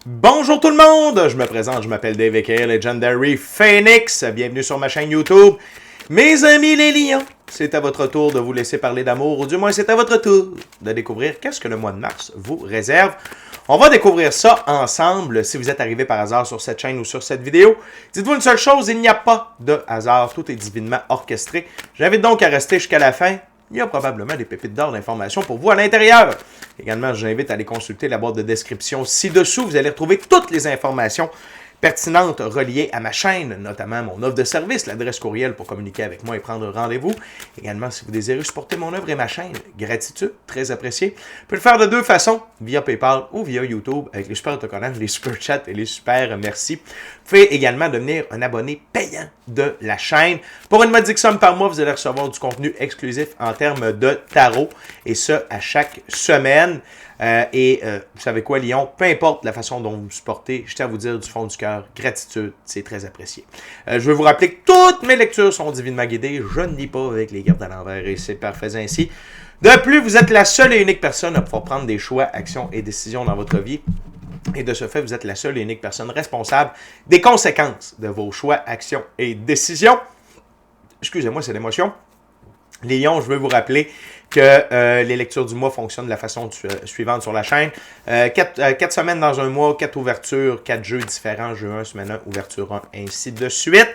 Bonjour tout le monde, je me présente, je m'appelle Dave aka Legendary Phoenix, bienvenue sur ma chaîne YouTube. Mes amis les lions, c'est à votre tour de vous laisser parler d'amour, ou du moins c'est à votre tour de découvrir qu'est-ce que le mois de mars vous réserve. On va découvrir ça ensemble. Si vous êtes arrivé par hasard sur cette chaîne ou sur cette vidéo, dites-vous une seule chose, il n'y a pas de hasard, tout est divinement orchestré. J'invite donc à rester jusqu'à la fin. Il y a probablement des pépites d'or d'informations pour vous à l'intérieur. Également, je vous invite à aller consulter la boîte de description ci-dessous. Vous allez retrouver toutes les informations pertinentes reliées à ma chaîne, notamment mon offre de service, l'adresse courriel pour communiquer avec moi et prendre rendez-vous. Également, si vous désirez supporter mon œuvre et ma chaîne, gratitude, très apprécié. Vous pouvez le faire de deux façons, via PayPal ou via YouTube, avec les super autocollants, les super chats et les super merci. Vous pouvez également devenir un abonné payant de la chaîne. Pour une modique somme par mois, vous allez recevoir du contenu exclusif en termes de tarot, et ce, à chaque semaine. Vous savez quoi, Lyon, peu importe la façon dont vous me supportez, je tiens à vous dire du fond du cœur, gratitude, c'est très apprécié. Je veux vous rappeler que toutes mes lectures sont divinement guidées, je ne lis pas avec les cartes à l'envers et c'est parfait ainsi. De plus, vous êtes la seule et unique personne à pouvoir prendre des choix, actions et décisions dans votre vie. Et de ce fait, vous êtes la seule et unique personne responsable des conséquences de vos choix, actions et décisions. Excusez-moi, c'est l'émotion. Les lions, je veux vous rappeler que les lectures du mois fonctionnent de la façon suivante sur la chaîne. 4 semaines dans un mois, 4 ouvertures, 4 jeux différents, jeu 1, semaine 1, ouverture 1, ainsi de suite.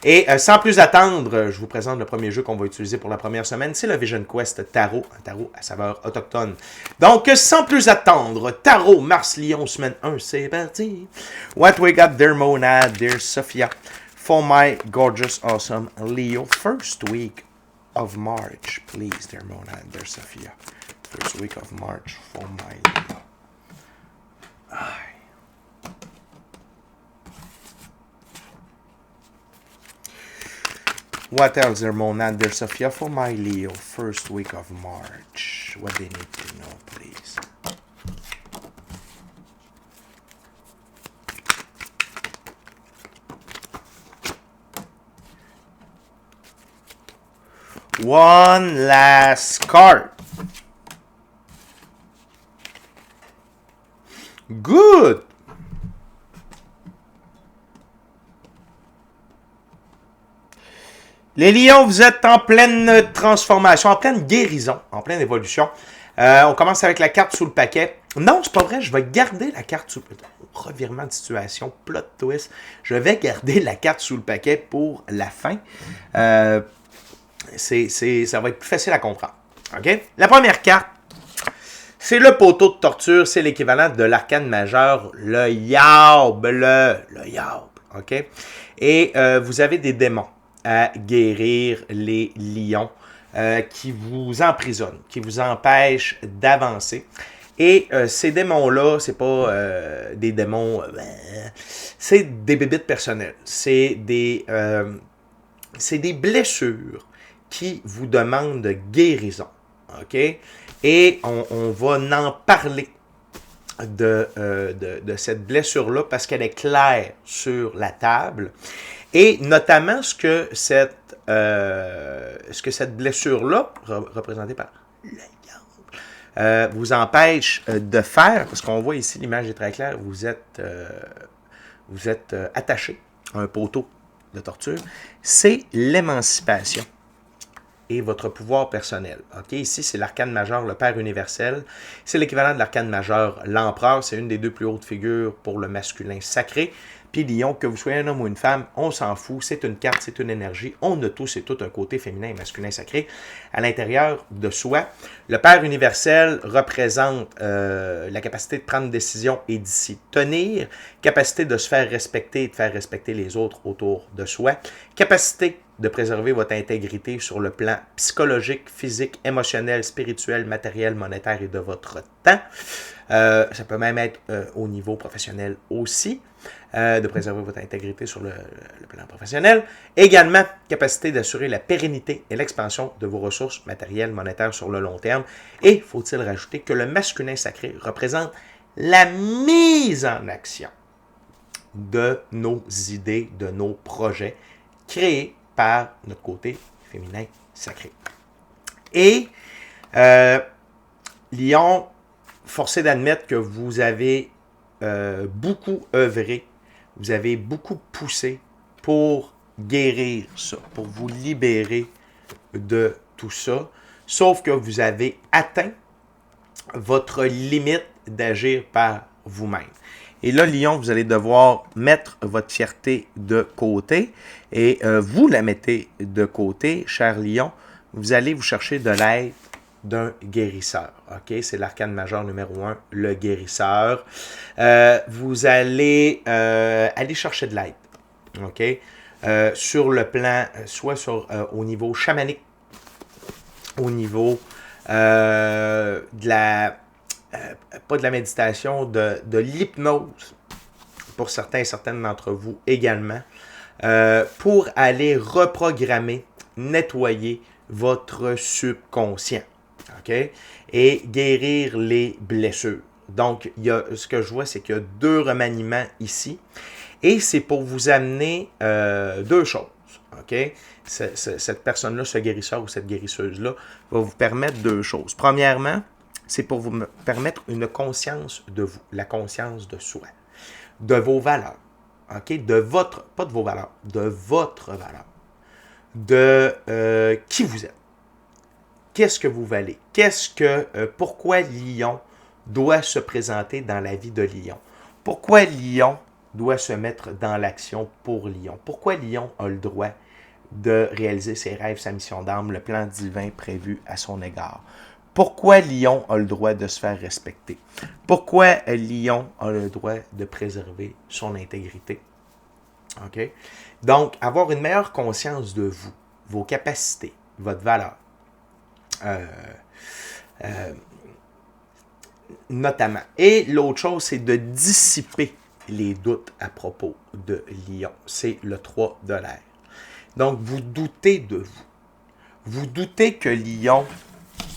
Et sans plus attendre, je vous présente le premier jeu qu'on va utiliser pour la première semaine, c'est le Vision Quest Tarot, un tarot à saveur autochtone. Donc, sans plus attendre, Tarot Mars-Lion, semaine 1, c'est parti. What we got, dear Mona, dear Sophia, for my gorgeous, awesome Leo, first week of March, please, dear Mona and dear Sophia. First week of March for my Leo. What else, dear Mona and dear Sophia, for my Leo? First week of March. What they need to know, please. One last card. Good. Les lions, vous êtes en pleine transformation, en pleine guérison, en pleine évolution. On commence avec la carte sous le paquet. Non, c'est pas vrai, je vais garder la carte sous le paquet. Revirement de situation, plot twist. Je vais garder la carte sous le paquet pour la fin. Ça va être plus facile à comprendre. OK? La première carte, c'est le poteau de torture. C'est l'équivalent de l'arcane majeur, le Yauble. Le Yauble. OK? Et vous avez des démons à guérir, les lions, qui vous emprisonnent, qui vous empêchent d'avancer. Et ces démons-là, c'est pas des démons... c'est des bébites personnelles. C'est des blessures qui vous demande guérison. OK? Et on va en parler de cette blessure-là parce qu'elle est claire sur la table. Et notamment ce que cette blessure-là, représentée par le vous empêche de faire, parce qu'on voit ici, l'image est très claire, vous êtes attaché à un poteau de torture, c'est l'émancipation et votre pouvoir personnel. OK? Ici, c'est l'arcane majeur, le Père universel. C'est l'équivalent de l'arcane majeur, l'Empereur. C'est une des deux plus hautes figures pour le masculin sacré. Puis Lion, que vous soyez un homme ou une femme, on s'en fout. C'est une carte, c'est une énergie. On a tous et tout un côté féminin et masculin sacré à l'intérieur de soi. Le Père universel représente la capacité de prendre une décision et d'y tenir, capacité de se faire respecter et de faire respecter les autres autour de soi, capacité de préserver votre intégrité sur le plan psychologique, physique, émotionnel, spirituel, matériel, monétaire et de votre temps. Ça peut même être au niveau professionnel aussi, de préserver votre intégrité sur le plan professionnel. Également, capacité d'assurer la pérennité et l'expansion de vos ressources matérielles, monétaires sur le long terme. Et faut-il rajouter que le masculin sacré représente la mise en action de nos idées, de nos projets créés par notre côté féminin sacré. Et Lion, forcé d'admettre que vous avez beaucoup œuvré, vous avez beaucoup poussé pour guérir ça, pour vous libérer de tout ça, sauf que vous avez atteint votre limite d'agir par vous-même. Et là, Lion, vous allez devoir mettre votre fierté de côté et vous la mettez de côté, cher Lion. Vous allez vous chercher de l'aide d'un guérisseur. OK? C'est l'arcane majeur numéro 1, le guérisseur. Vous allez aller chercher de l'aide. OK? Sur le plan, soit au niveau chamanique, au niveau de la... pas de la méditation, de l'hypnose, pour certains et certaines d'entre vous également, pour aller reprogrammer, nettoyer votre subconscient, OK? Et guérir les blessures. Donc, ce que je vois, c'est qu'il y a 2 remaniements ici, et c'est pour vous amener 2 choses, OK? Cette personne-là, ce guérisseur ou cette guérisseuse-là, va vous permettre 2 choses. Premièrement, c'est pour vous permettre une conscience de vous, la conscience de soi, de vos valeurs, OK? Pas de vos valeurs, de votre valeur, de qui vous êtes, qu'est-ce que vous valez, pourquoi Lion doit se présenter dans la vie de Lion, pourquoi Lion doit se mettre dans l'action pour Lion, pourquoi Lion a le droit de réaliser ses rêves, sa mission d'âme, le plan divin prévu à son égard. Pourquoi Lion a le droit de se faire respecter? Pourquoi Lion a le droit de préserver son intégrité? OK? Donc, avoir une meilleure conscience de vous, vos capacités, votre valeur, notamment. Et l'autre chose, c'est de dissiper les doutes à propos de Lion. C'est le 3 de l'air. Donc, vous doutez de vous. Vous doutez que Lion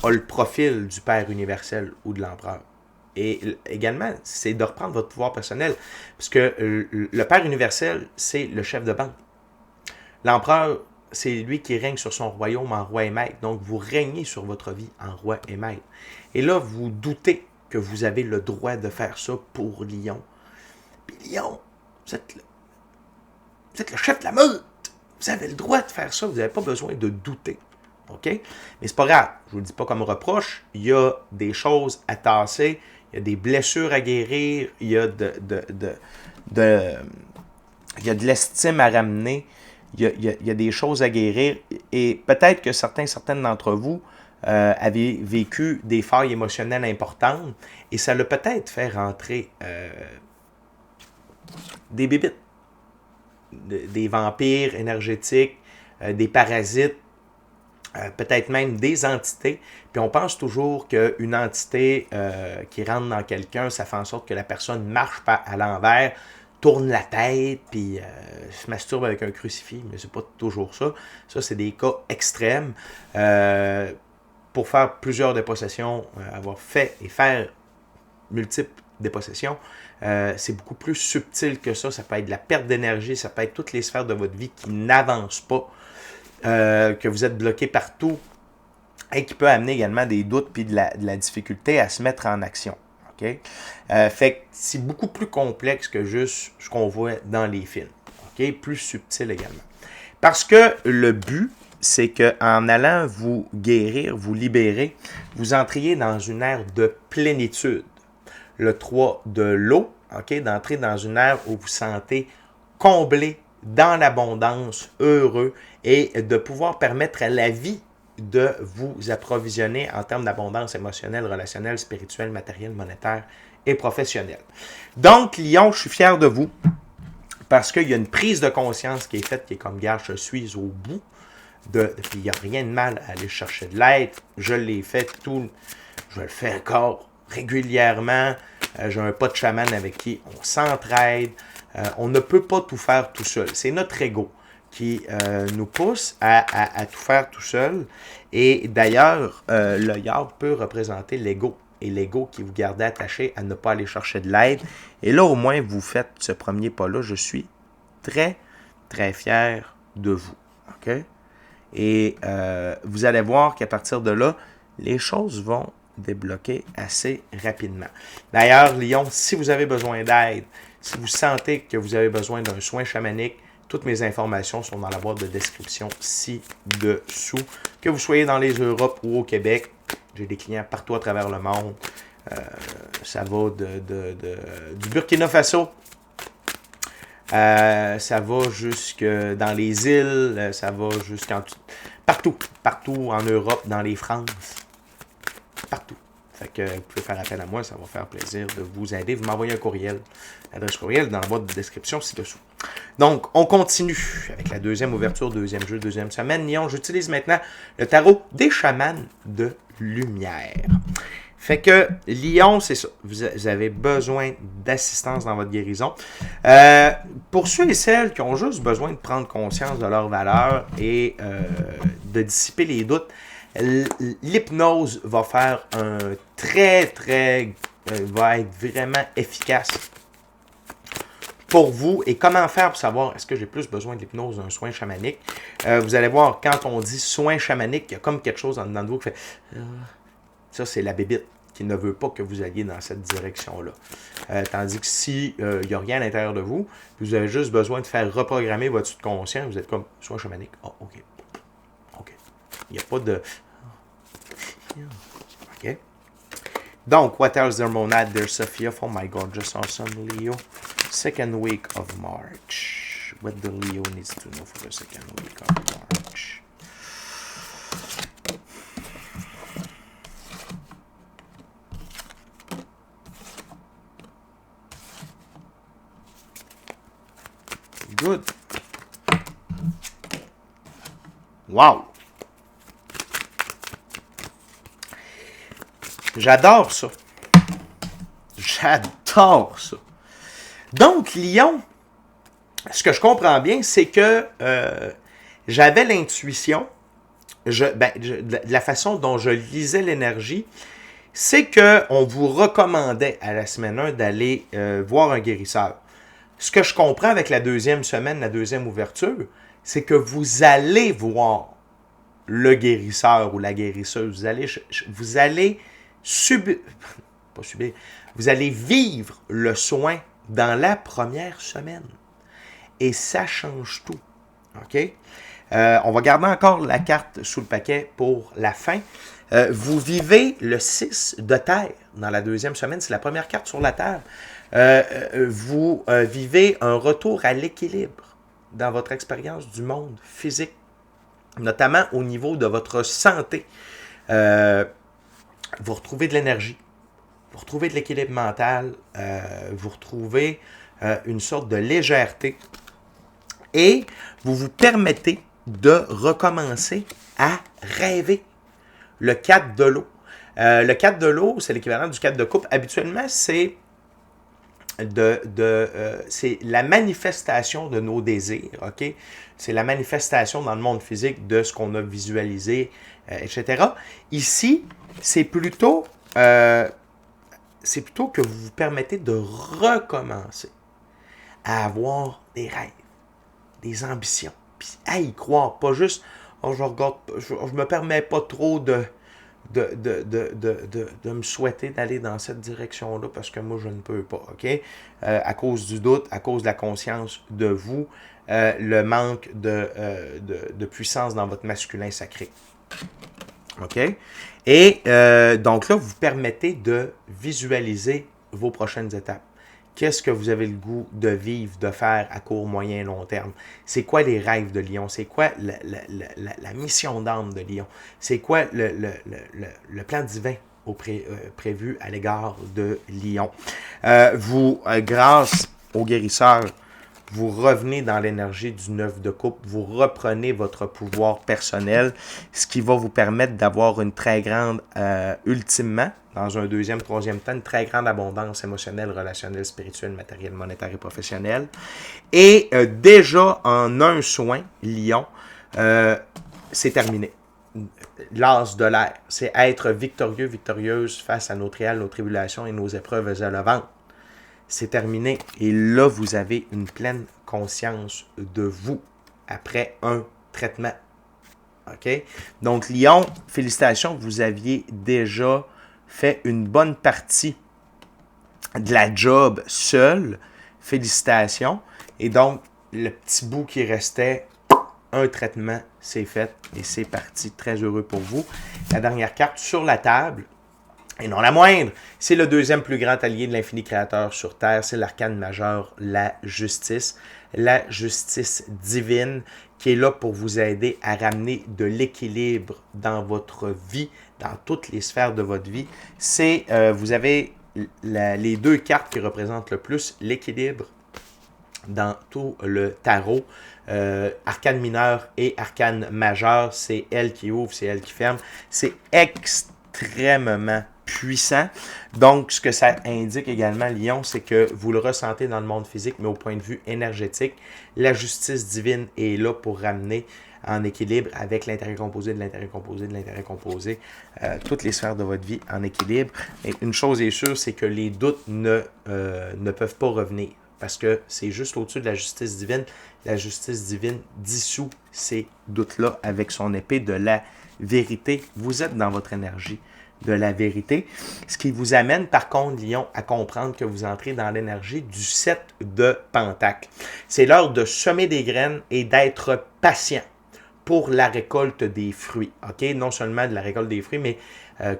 a le profil du Père universel ou de l'Empereur. Et également, c'est de reprendre votre pouvoir personnel. Parce que le Père universel, c'est le chef de banque. L'Empereur, c'est lui qui règne sur son royaume en roi et maître. Donc, vous régnez sur votre vie en roi et maître. Et là, vous doutez que vous avez le droit de faire ça pour Lion. Puis Lion, vous êtes le chef de la meute. Vous avez le droit de faire ça. Vous n'avez pas besoin de douter. OK? Mais c'est pas grave. Je ne vous le dis pas comme reproche. Il y a des choses à tasser. Il y a des blessures à guérir. Il y a de l'estime à ramener. Il y a des choses à guérir. Et peut-être que certaines d'entre vous avaient vécu des failles émotionnelles importantes. Et ça l'a peut-être fait rentrer des bébites. Des vampires énergétiques, des parasites, peut-être même des entités. Puis on pense toujours qu'une entité qui rentre dans quelqu'un, ça fait en sorte que la personne marche à l'envers, tourne la tête, puis se masturbe avec un crucifix, mais c'est pas toujours ça. Ça, c'est des cas extrêmes. Pour faire plusieurs dépossessions, avoir fait et faire multiples dépossessions, c'est beaucoup plus subtil que ça. Ça peut être de la perte d'énergie, ça peut être toutes les sphères de votre vie qui n'avancent pas, que vous êtes bloqué partout et qui peut amener également des doutes puis de la difficulté à se mettre en action. Okay? Fait que c'est beaucoup plus complexe que juste ce qu'on voit dans les films. Okay? Plus subtil également. Parce que le but, c'est qu'en allant vous guérir, vous libérer, vous entriez dans une ère de plénitude. Le 3 de l'eau, okay, d'entrer dans une ère où vous sentez comblé, dans l'abondance, heureux, et de pouvoir permettre à la vie de vous approvisionner en termes d'abondance émotionnelle, relationnelle, spirituelle, matérielle, monétaire et professionnelle. Donc, Lion, je suis fier de vous parce qu'il y a une prise de conscience qui est faite, qui est comme, gars, je suis au bout, puis il n'y a rien de mal à aller chercher de l'aide. Je l'ai fait je le fais encore régulièrement. J'ai un pote chaman avec qui on s'entraide. On ne peut pas tout faire tout seul. C'est notre ego qui nous pousse à tout faire tout seul. Et d'ailleurs, le yard peut représenter l'ego. Et l'ego qui vous gardait attaché à ne pas aller chercher de l'aide. Et là, au moins, vous faites ce premier pas-là. Je suis très, très fier de vous. OK? Et vous allez voir qu'à partir de là, les choses vont débloquer assez rapidement. D'ailleurs, Lion, si vous avez besoin d'aide, si vous sentez que vous avez besoin d'un soin chamanique, toutes mes informations sont dans la boîte de description ci-dessous. Que vous soyez dans les Europes ou au Québec, j'ai des clients partout à travers le monde. Ça va du Burkina Faso, ça va jusque dans les îles, ça va partout en Europe, dans les France, partout. Fait que vous pouvez faire appel à moi, ça va faire plaisir de vous aider. Vous m'envoyez un courriel. L'adresse courriel dans la boîte de description ci-dessous. Donc, on continue avec la deuxième ouverture, deuxième jeu, deuxième semaine. Lion, j'utilise maintenant le tarot des chamans de lumière. Fait que, Lion, c'est ça. Vous avez besoin d'assistance dans votre guérison. Pour ceux et celles qui ont juste besoin de prendre conscience de leur valeur et de dissiper les doutes, l'hypnose va faire va être vraiment efficace pour vous. Et comment faire pour savoir est-ce que j'ai plus besoin de l'hypnose d'un soin chamanique? Vous allez voir, quand on dit soin chamanique, il y a comme quelque chose en dedans de vous qui fait ça, c'est la bébite qui ne veut pas que vous alliez dans cette direction-là. Tandis que si il n'y a rien à l'intérieur de vous, vous avez juste besoin de faire reprogrammer votre subconscient, vous êtes comme soin chamanique. Oh, OK. Il n'y a pas de... OK. Donc, what else there, Monad? There's Sophia. Oh my God, just awesome, Leo. Second week of March. What the Leo needs to know for the second week of March. Good. Wow. J'adore ça. J'adore ça. Donc, Lion, ce que je comprends bien, c'est que j'avais l'intuition, de la façon dont je lisais l'énergie, c'est qu'on vous recommandait à la semaine 1 d'aller voir un guérisseur. Ce que je comprends avec la deuxième semaine, la deuxième ouverture, c'est que vous allez voir le guérisseur ou la guérisseuse. Vous allez vous allez vivre le soin dans la première semaine. Et ça change tout. OK? On va garder encore la carte sous le paquet pour la fin. Vous vivez le 6 de terre dans la deuxième semaine. C'est la première carte sur la terre. Vous vivez un retour à l'équilibre dans votre expérience du monde physique, notamment au niveau de votre santé. Vous retrouvez de l'énergie, vous retrouvez de l'équilibre mental, vous retrouvez une sorte de légèreté et vous vous permettez de recommencer à rêver. Le 4 de l'eau. Le 4 de l'eau, c'est l'équivalent du 4 de coupe. Habituellement, c'est c'est la manifestation de nos désirs, OK? C'est la manifestation dans le monde physique de ce qu'on a visualisé, etc. Ici, c'est plutôt que vous vous permettez de recommencer à avoir des rêves, des ambitions, puis à y croire, pas juste oh, je me permets pas trop de me souhaiter d'aller dans cette direction-là parce que moi, je ne peux pas, OK? À cause du doute, à cause de la conscience de vous, le manque de puissance dans votre masculin sacré. OK? Et donc là, vous permettez de visualiser vos prochaines étapes. Qu'est-ce que vous avez le goût de vivre, de faire à court, moyen, long terme? C'est quoi les rêves de Lion? C'est quoi la mission d'âme de Lion? C'est quoi le plan divin prévu à l'égard de Lion? Grâce au guérisseur, vous revenez dans l'énergie du 9 de coupe, vous reprenez votre pouvoir personnel, ce qui va vous permettre d'avoir une très grande, ultimement, dans un deuxième, troisième temps, une très grande abondance émotionnelle, relationnelle, spirituelle, matérielle, monétaire et professionnelle. Et déjà, en un soin, Lion, c'est terminé. L'as de l'air, c'est être victorieux, victorieuse face à nos trials, nos tribulations et nos épreuves élevantes. C'est terminé. Et là, vous avez une pleine conscience de vous après un traitement. OK? Donc, Lion, félicitations, vous aviez déjà fait une bonne partie de la job seul. Félicitations. Et donc, le petit bout qui restait, un traitement, c'est fait et c'est parti. Très heureux pour vous. La dernière carte sur la table, et non la moindre, c'est le deuxième plus grand allié de l'infini créateur sur Terre. C'est l'arcane majeur, la justice divine qui est là pour vous aider à ramener de l'équilibre dans votre vie, dans toutes les sphères de votre vie. Vous avez les deux cartes qui représentent le plus l'équilibre dans tout le tarot. Arcane mineur et arcane majeur, c'est elle qui ouvre, c'est elle qui ferme. C'est extrêmement puissant. Donc, ce que ça indique également, Lion, c'est que vous le ressentez dans le monde physique, mais au point de vue énergétique, la justice divine est là pour ramener en équilibre avec l'intérêt composé de l'intérêt composé de l'intérêt composé, toutes les sphères de votre vie en équilibre. Et une chose est sûre, c'est que les doutes ne peuvent pas revenir. Parce que c'est juste au-dessus de la justice divine. La justice divine dissout ces doutes-là avec son épée de la vérité. Vous êtes dans votre énergie de la vérité. Ce qui vous amène, par contre, Lion, à comprendre que vous entrez dans l'énergie du 7 de Pentacle. C'est l'heure de semer des graines et d'être patient pour la récolte des fruits. OK? Non seulement de la récolte des fruits, mais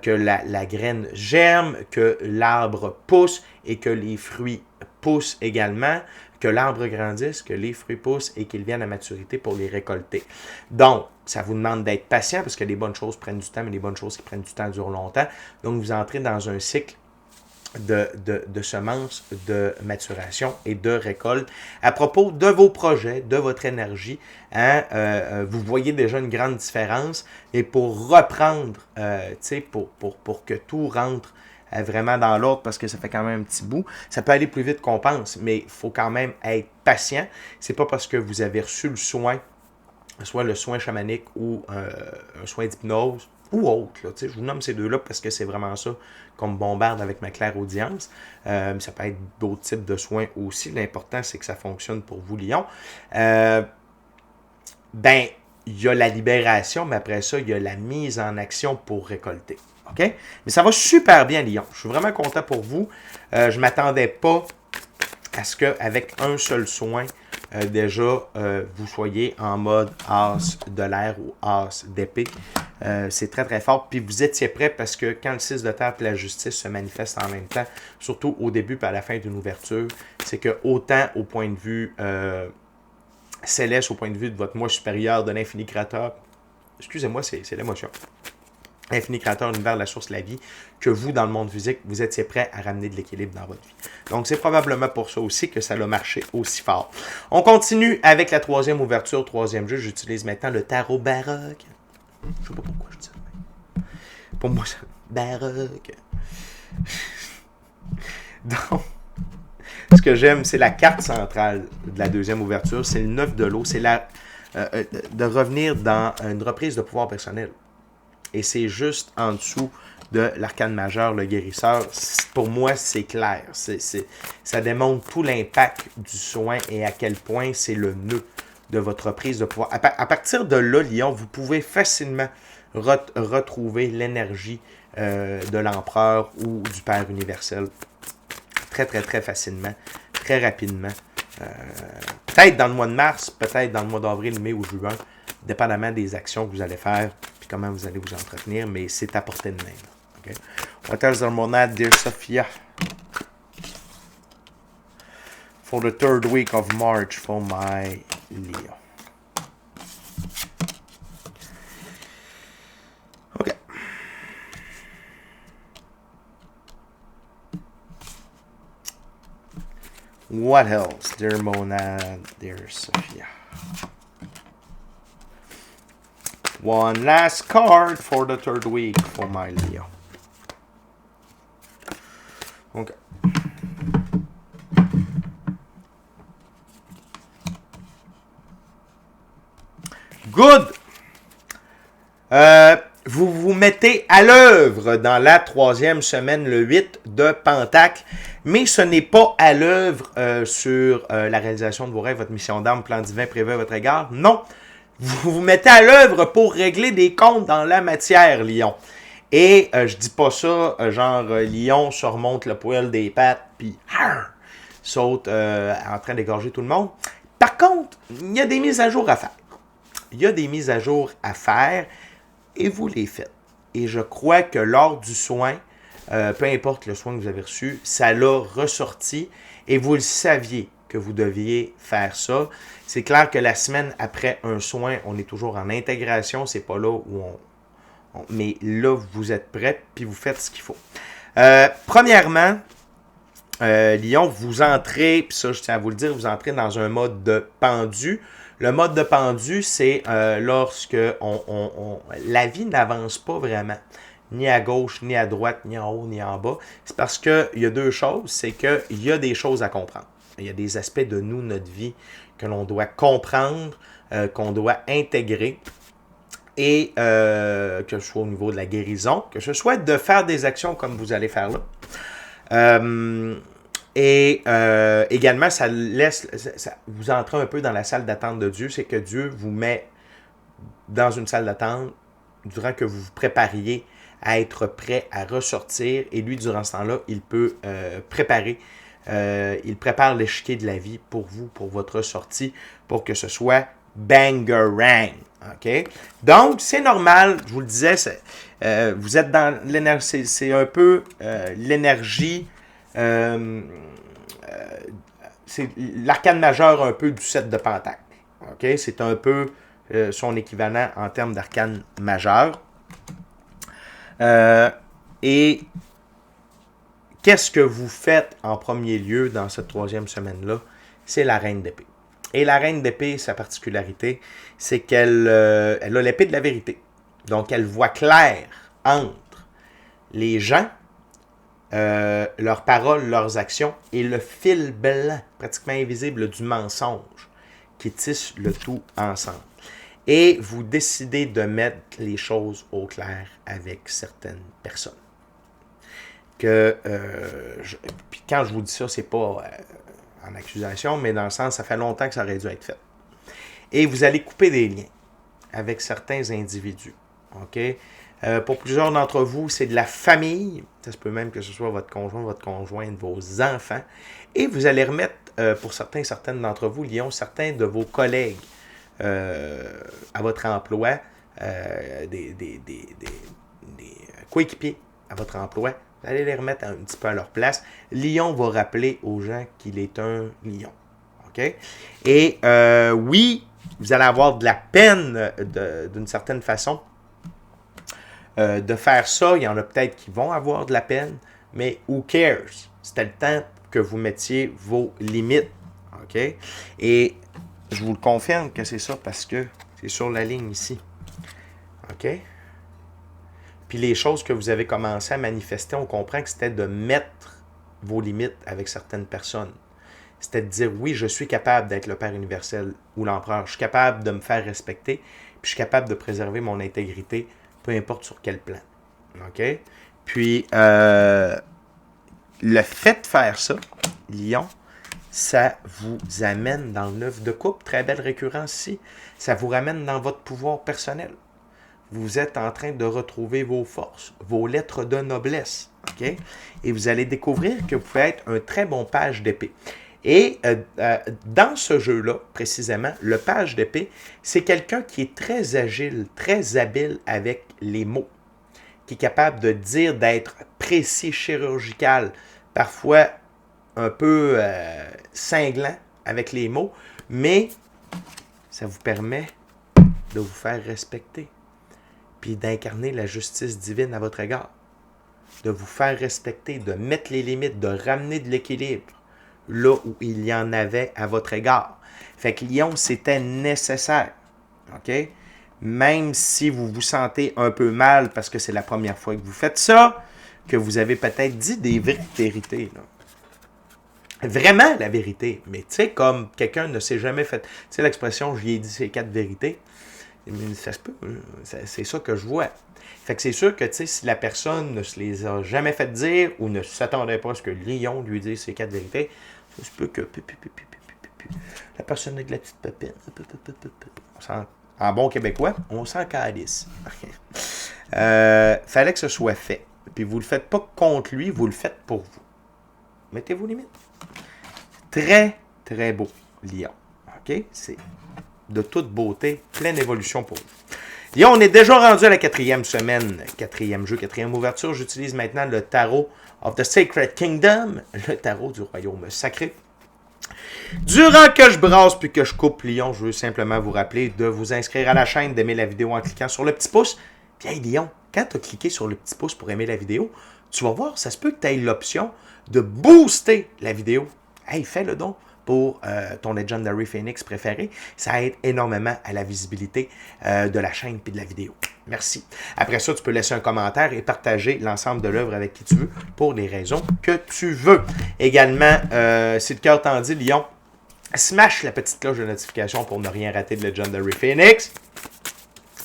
que la graine germe, que l'arbre pousse et que les fruits poussent également, que l'arbre grandisse, que les fruits poussent et qu'ils viennent à maturité pour les récolter. Donc, ça vous demande d'être patient parce que les bonnes choses prennent du temps, mais les bonnes choses qui prennent du temps durent longtemps. Donc, vous entrez dans un cycle de semences, de maturation et de récolte. À propos de vos projets, de votre énergie, vous voyez déjà une grande différence. Et pour reprendre, pour que tout rentre vraiment dans l'ordre, parce que ça fait quand même un petit bout, ça peut aller plus vite qu'on pense, mais il faut quand même être patient. C'est pas parce que vous avez reçu le soin, soit le soin chamanique ou un soin d'hypnose, ou autre. Là, je vous nomme ces deux-là parce que c'est vraiment ça qu'on me bombarde avec ma claire audience. Ça peut être d'autres types de soins aussi. L'important, c'est que ça fonctionne pour vous, Lion. Il y a la libération, mais après ça, il y a la mise en action pour récolter. OK? Mais ça va super bien, Lion. Je suis vraiment content pour vous. Je ne m'attendais pas à ce qu'avec un seul soin, vous soyez en mode as de l'air ou as d'épée. C'est très, très fort. Puis vous étiez prêt parce que quand le 6 de terre et la justice se manifestent en même temps, surtout au début et à la fin d'une ouverture, c'est que autant au point de vue céleste, au point de vue de votre moi supérieur, de l'infini créateur, excusez-moi, c'est l'émotion. Infini créateur, l'univers, la source, la vie, que vous, dans le monde physique, vous étiez prêt à ramener de l'équilibre dans votre vie. Donc, c'est probablement pour ça aussi que ça a marché aussi fort. On continue avec la troisième ouverture, troisième jeu. J'utilise maintenant le tarot baroque. Je sais pas pourquoi je dis ça. Pour moi, c'est baroque. Donc, ce que j'aime, c'est la carte centrale de la deuxième ouverture. C'est le 9 de l'eau. C'est de revenir dans une reprise de pouvoir personnel. Et c'est juste en dessous de l'arcane majeur, le guérisseur. Pour moi, c'est clair. Ça démontre tout l'impact du soin et à quel point c'est le nœud de votre prise de pouvoir. À partir de là, Lion, vous pouvez facilement retrouver l'énergie de l'empereur ou du Père universel. Très, très, très facilement, très rapidement. Peut-être dans le mois de mars, peut-être dans le mois d'avril, mai ou juin, dépendamment des actions que vous allez faire puis comment vous allez vous entretenir, mais c'est à portée de main. Okay? What else are monad, dear Sophia? For the third week of March for my Leo. Okay. What else, dear monad, dear Sophia? One last card for the third week for my Leo. Okay. Good! Vous vous mettez à l'œuvre dans la troisième semaine, le 8 de Pentacle, mais ce n'est pas à l'œuvre sur la réalisation de vos rêves, votre mission d'âme, plan divin prévu à votre égard. Non! Vous vous mettez à l'œuvre pour régler des comptes dans la matière, Lion. Et je dis pas ça, genre lion se remonte le poil des pattes, puis saute en train d'égorger tout le monde. Par contre, il y a des mises à jour à faire. Il y a des mises à jour à faire et vous les faites. Et je crois que lors du soin, peu importe le soin que vous avez reçu, ça l'a ressorti et vous le saviez que vous deviez faire ça. C'est clair que la semaine après un soin, on est toujours en intégration, c'est pas là où mais là, vous êtes prêts puis vous faites ce qu'il faut. Premièrement, Lyon, vous entrez, puis ça, je tiens à vous le dire, vous entrez dans un mode de pendu. Le mode de pendu, c'est lorsque la vie n'avance pas vraiment, ni à gauche, ni à droite, ni en haut, ni en bas. C'est parce qu'il y a deux choses, c'est qu'il y a des choses à comprendre. Il y a des aspects de nous, notre vie, que l'on doit comprendre, qu'on doit intégrer. Et que ce soit au niveau de la guérison, que ce soit de faire des actions comme vous allez faire là. Également, ça laisse, vous entrez un peu dans la salle d'attente de Dieu, c'est que Dieu vous met dans une salle d'attente durant que vous vous prépariez à être prêt à ressortir. Et lui, durant ce temps-là, il peut préparer, il prépare l'échiquier de la vie pour vous, pour votre sortie, pour que ce soit bangerang. OK? Donc, c'est normal, je vous le disais, vous êtes dans l'énergie, c'est un peu l'énergie, c'est l'arcane majeur un peu du 7 de Pentacle. OK? C'est un peu son équivalent en termes d'arcane majeur. Et qu'est-ce que vous faites en premier lieu dans cette troisième semaine-là? C'est la reine d'épée. Et la reine d'épée, sa particularité, c'est qu'elle elle a l'épée de la vérité. Donc, elle voit clair entre les gens, leurs paroles, leurs actions, et le fil blanc, pratiquement invisible, du mensonge, qui tisse le tout ensemble. Et vous décidez de mettre les choses au clair avec certaines personnes. Puis quand je vous dis ça, c'est pas en accusation, mais dans le sens, ça fait longtemps que ça aurait dû être fait. Et vous allez couper des liens avec certains individus. OK? Pour plusieurs d'entre vous, c'est de la famille. Ça se peut même que ce soit votre conjoint, votre conjointe, vos enfants. Et vous allez remettre, pour certaines d'entre vous, Lyon, certains de vos collègues à votre emploi, des coéquipiers à votre emploi. Vous allez les remettre un petit peu à leur place. Lion va rappeler aux gens qu'il est un lion. OK? Et oui, vous allez avoir de la peine d'une certaine façon de faire ça. Il y en a peut-être qui vont avoir de la peine, mais who cares? C'était le temps que vous mettiez vos limites. OK? Et je vous le confirme que c'est ça parce que c'est sur la ligne ici. OK? Puis les choses que vous avez commencé à manifester, on comprend que c'était de mettre vos limites avec certaines personnes. C'était de dire, oui, je suis capable d'être le Père universel ou l'Empereur. Je suis capable de me faire respecter, puis je suis capable de préserver mon intégrité, peu importe sur quel plan. OK? Puis, le fait de faire ça, Lion, ça vous amène dans le 9 de coupe. Très belle récurrence ici. Ça vous ramène dans votre pouvoir personnel. Vous êtes en train de retrouver vos forces, vos lettres de noblesse. OK? Et vous allez découvrir que vous pouvez être un très bon page d'épée. Et dans ce jeu-là, précisément, le page d'épée, c'est quelqu'un qui est très agile, très habile avec les mots, qui est capable de dire, d'être précis, chirurgical, parfois un peu cinglant avec les mots, mais ça vous permet de vous faire respecter, puis d'incarner la justice divine à votre égard, de vous faire respecter, de mettre les limites, de ramener de l'équilibre là où il y en avait à votre égard. Fait que Lion, c'était nécessaire. OK? Même si vous vous sentez un peu mal parce que c'est la première fois que vous faites ça, que vous avez peut-être dit des vraies vérités, là. Vraiment la vérité. Mais tu sais, comme quelqu'un ne s'est jamais fait... Tu sais l'expression « je lui ai dit ces 4 vérités », ça se peut. C'est ça que je vois. Fait que c'est sûr que, tu sais, si la personne ne se les a jamais fait dire ou ne s'attendait pas à ce que Lion lui dise ces 4 vérités, ça se peut que la personne a de la petite pépine. En bon québécois, on s'en calisse. Fallait que ce soit fait. Puis vous le faites pas contre lui, vous le faites pour vous. Mettez vos limites. Très, très beau, Lion. OK? C'est de toute beauté, pleine évolution pour vous. Lion, on est déjà rendu à la 4e semaine. 4e jeu, 4e ouverture. J'utilise maintenant le tarot of the Sacred Kingdom, le tarot du royaume sacré. Durant que je brasse puis que je coupe Lion, je veux simplement vous rappeler de vous inscrire à la chaîne, d'aimer la vidéo en cliquant sur le petit pouce. Puis hey, Lion, quand tu as cliqué sur le petit pouce pour aimer la vidéo, tu vas voir, ça se peut que tu aies l'option de booster la vidéo. Hey, fais-le donc pour ton Legendary Phoenix préféré. Ça aide énormément à la visibilité de la chaîne et de la vidéo. Merci. Après ça, tu peux laisser un commentaire et partager l'ensemble de l'œuvre avec qui tu veux pour les raisons que tu veux. Également, si le cœur t'en dit, Lion, smash la petite cloche de notification pour ne rien rater de Legendary Phoenix.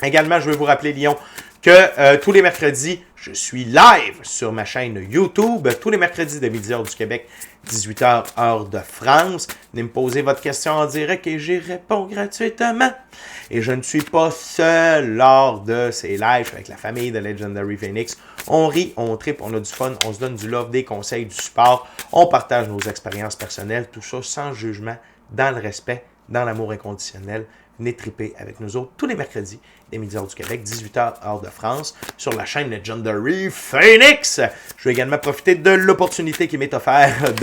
Également, je veux vous rappeler, Lion, que tous les mercredis, je suis live sur ma chaîne YouTube, tous les mercredis de 12h du Québec, 18h heure de France. Venez me poser votre question en direct et j'y réponds gratuitement. Et je ne suis pas seul lors de ces lives avec la famille de Legendary Phoenix. On rit, on tripe, on a du fun, on se donne du love, des conseils, du support. On partage nos expériences personnelles, tout ça sans jugement, dans le respect, dans l'amour inconditionnel. Venez triper avec nous autres tous les mercredis, dès 12h du Québec, 18h heure de France, sur la chaîne Legendary Phoenix. Je vais également profiter de l'opportunité qui m'est offerte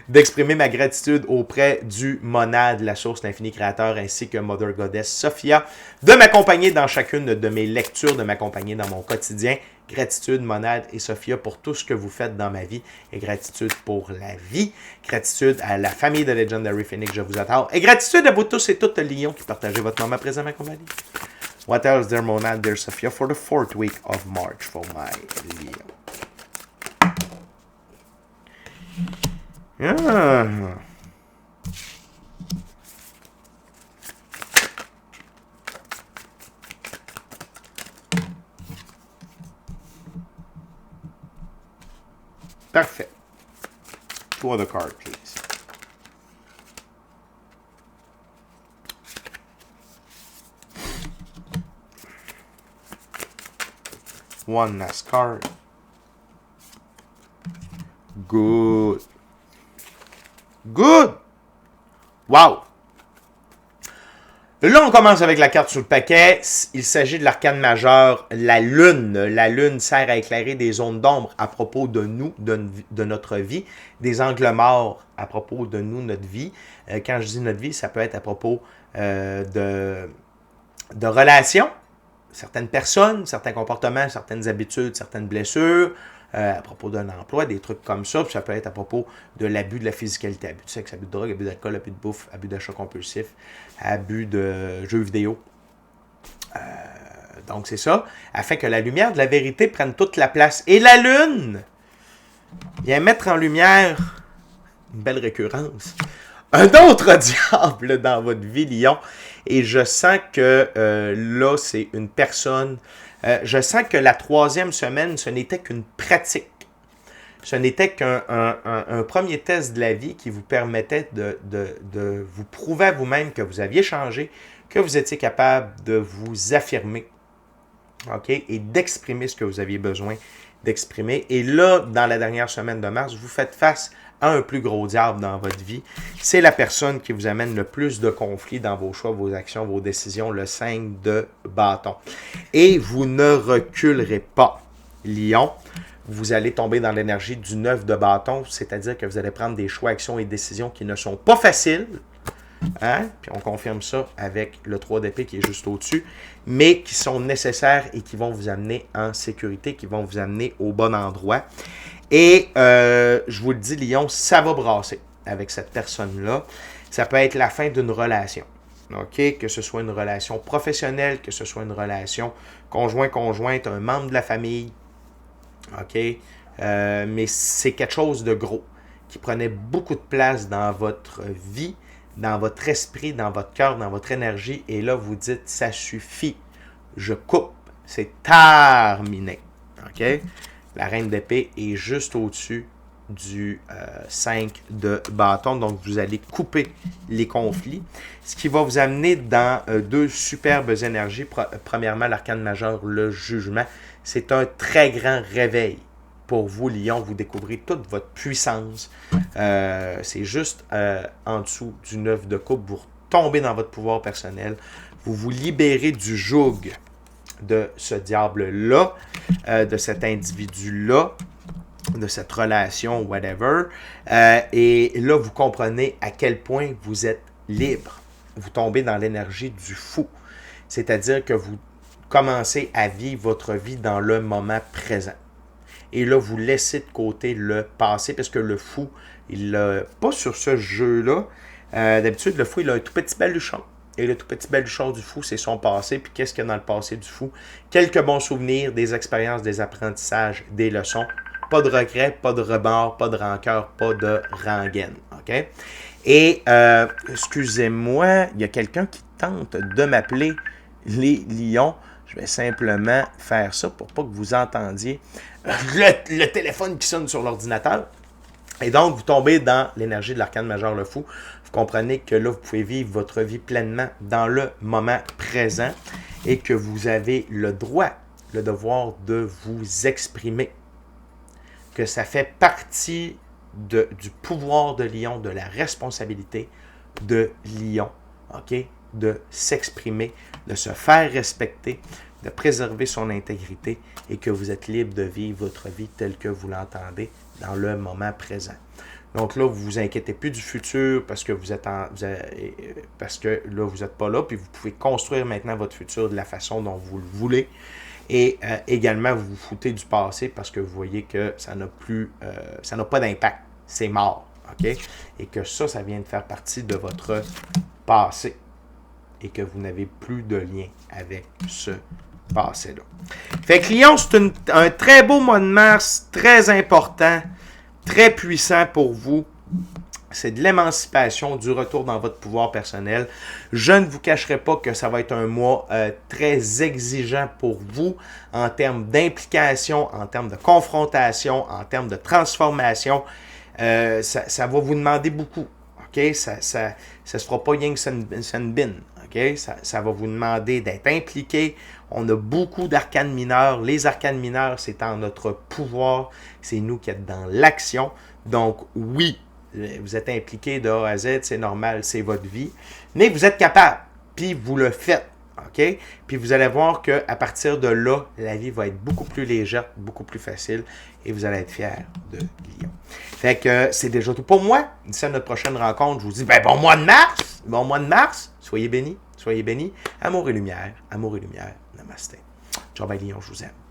d'exprimer ma gratitude auprès du Monade, la source l'infini créateur, ainsi que Mother Goddess Sophia, de m'accompagner dans chacune de mes lectures, de m'accompagner dans mon quotidien. Gratitude, Monade et Sophia, pour tout ce que vous faites dans ma vie. Et gratitude pour la vie. Gratitude à la famille de Legendary Phoenix, je vous attends. Et gratitude à vous tous et toutes, Lions, qui partagez votre moment présent, ma compagnie. What else, dear Monade, dear Sophia, for the 4th week of March for my Leo. Ah. Parfait. 2 other cards, please. One last card. Good. Good. Wow. Là, on commence avec la carte sur le paquet. Il s'agit de l'arcane majeur, la Lune. La Lune sert à éclairer des zones d'ombre à propos de nous, de notre vie, des angles morts à propos de nous, notre vie. Quand je dis notre vie, ça peut être à propos de relations, certaines personnes, certains comportements, certaines habitudes, certaines blessures, à propos d'un emploi, des trucs comme ça. Puis ça peut être à propos de l'abus de la physicalité, abus de sexe, abus de drogue, abus d'alcool, abus de bouffe, abus d'achat compulsif, abus de jeux vidéo. Donc c'est ça, afin que la lumière de la vérité prenne toute la place. Et la Lune vient mettre en lumière une belle récurrence. Un autre diable dans votre vie, Lion. Et je sens que là, c'est une personne... je sens que la 3e semaine, ce n'était qu'une pratique. Ce n'était qu'un premier test de la vie qui vous permettait de vous prouver à vous-même que vous aviez changé, que vous étiez capable de vous affirmer, OK, et d'exprimer ce que vous aviez besoin d'exprimer. Et là, dans la dernière semaine de mars, vous faites face à un plus gros diable dans votre vie. C'est la personne qui vous amène le plus de conflits dans vos choix, vos actions, vos décisions, le 5 de bâton. Et vous ne reculerez pas, Lion. Vous allez tomber dans l'énergie du 9 de bâton, c'est-à-dire que vous allez prendre des choix, actions et décisions qui ne sont pas faciles. Hein? Puis on confirme ça avec le 3 d'épée qui est juste au-dessus, mais qui sont nécessaires et qui vont vous amener en sécurité, qui vont vous amener au bon endroit. Et je vous le dis, Lion, ça va brasser avec cette personne-là. Ça peut être la fin d'une relation. OK? Que ce soit une relation professionnelle, que ce soit une relation conjointe, un membre de la famille. OK? Mais c'est quelque chose de gros qui prenait beaucoup de place dans votre vie, dans votre esprit, dans votre cœur, dans votre énergie. Et là, vous dites, ça suffit. Je coupe. C'est terminé. OK? La reine d'épée est juste au-dessus du 5 de bâton. Donc, vous allez couper les conflits. Ce qui va vous amener dans deux superbes énergies. Premièrement, l'arcane majeur, le jugement. C'est un très grand réveil. Pour vous, Lion, vous découvrez toute votre puissance. C'est juste en dessous du 9 de coupe. Vous tombez dans votre pouvoir personnel. Vous vous libérez du joug de ce diable-là, de cet individu-là, de cette relation, whatever. Et là, vous comprenez à quel point vous êtes libre. Vous tombez dans l'énergie du fou. C'est-à-dire que vous commencez à vivre votre vie dans le moment présent. Et là, vous laissez de côté le passé, parce que le fou, il n'a pas sur ce jeu-là. D'habitude, le fou, il a un tout petit baluchon. Et le tout petit baluchon du fou, c'est son passé. Puis qu'est-ce qu'il y a dans le passé du fou? Quelques bons souvenirs, des expériences, des apprentissages, des leçons. Pas de regrets, pas de remords, pas de rancœur, pas de rengaine. OK? Et, excusez-moi, il y a quelqu'un qui tente de m'appeler les lions. Je vais simplement faire ça pour pas que vous entendiez le téléphone qui sonne sur l'ordinateur. Et donc, vous tombez dans l'énergie de l'arcane majeur le fou. Vous comprenez que là, vous pouvez vivre votre vie pleinement dans le moment présent et que vous avez le droit, le devoir de vous exprimer. Que ça fait partie du pouvoir de Lion, de la responsabilité de Lion, OK? De s'exprimer, de se faire respecter, de préserver son intégrité et que vous êtes libre de vivre votre vie telle que vous l'entendez dans le moment présent. Donc là, vous ne vous inquiétez plus du futur parce que parce que là, vous n'êtes pas là, puis vous pouvez construire maintenant votre futur de la façon dont vous le voulez. Et également, vous vous foutez du passé parce que vous voyez que ça n'a pas d'impact. C'est mort. OK? Et que ça vient de faire partie de votre passé. Et que vous n'avez plus de lien avec ce passé-là. Fait que Lion, c'est un très beau mois de mars, très important, très puissant pour vous. C'est de l'émancipation, du retour dans votre pouvoir personnel. Je ne vous cacherai pas que ça va être un mois très exigeant pour vous en termes d'implication, en termes de confrontation, en termes de transformation. Ça va vous demander beaucoup. OK? Ça se fera pas rien que ça une bine. OK? Ça va vous demander d'être impliqué. On a beaucoup d'arcanes mineurs. Les arcanes mineurs, c'est en notre pouvoir. C'est nous qui sommes dans l'action. Donc, oui, vous êtes impliqué de A à Z, c'est normal, c'est votre vie. Mais vous êtes capable, puis vous le faites. OK? Puis vous allez voir qu'à partir de là, la vie va être beaucoup plus légère, beaucoup plus facile, et vous allez être fiers de Lion. Fait que c'est déjà tout pour moi. D'ici à notre prochaine rencontre, je vous dis bon mois de mars! Bon mois de mars! Soyez bénis, soyez bénis. Amour et lumière, namasté. Ciao, bye Lion, je vous aime.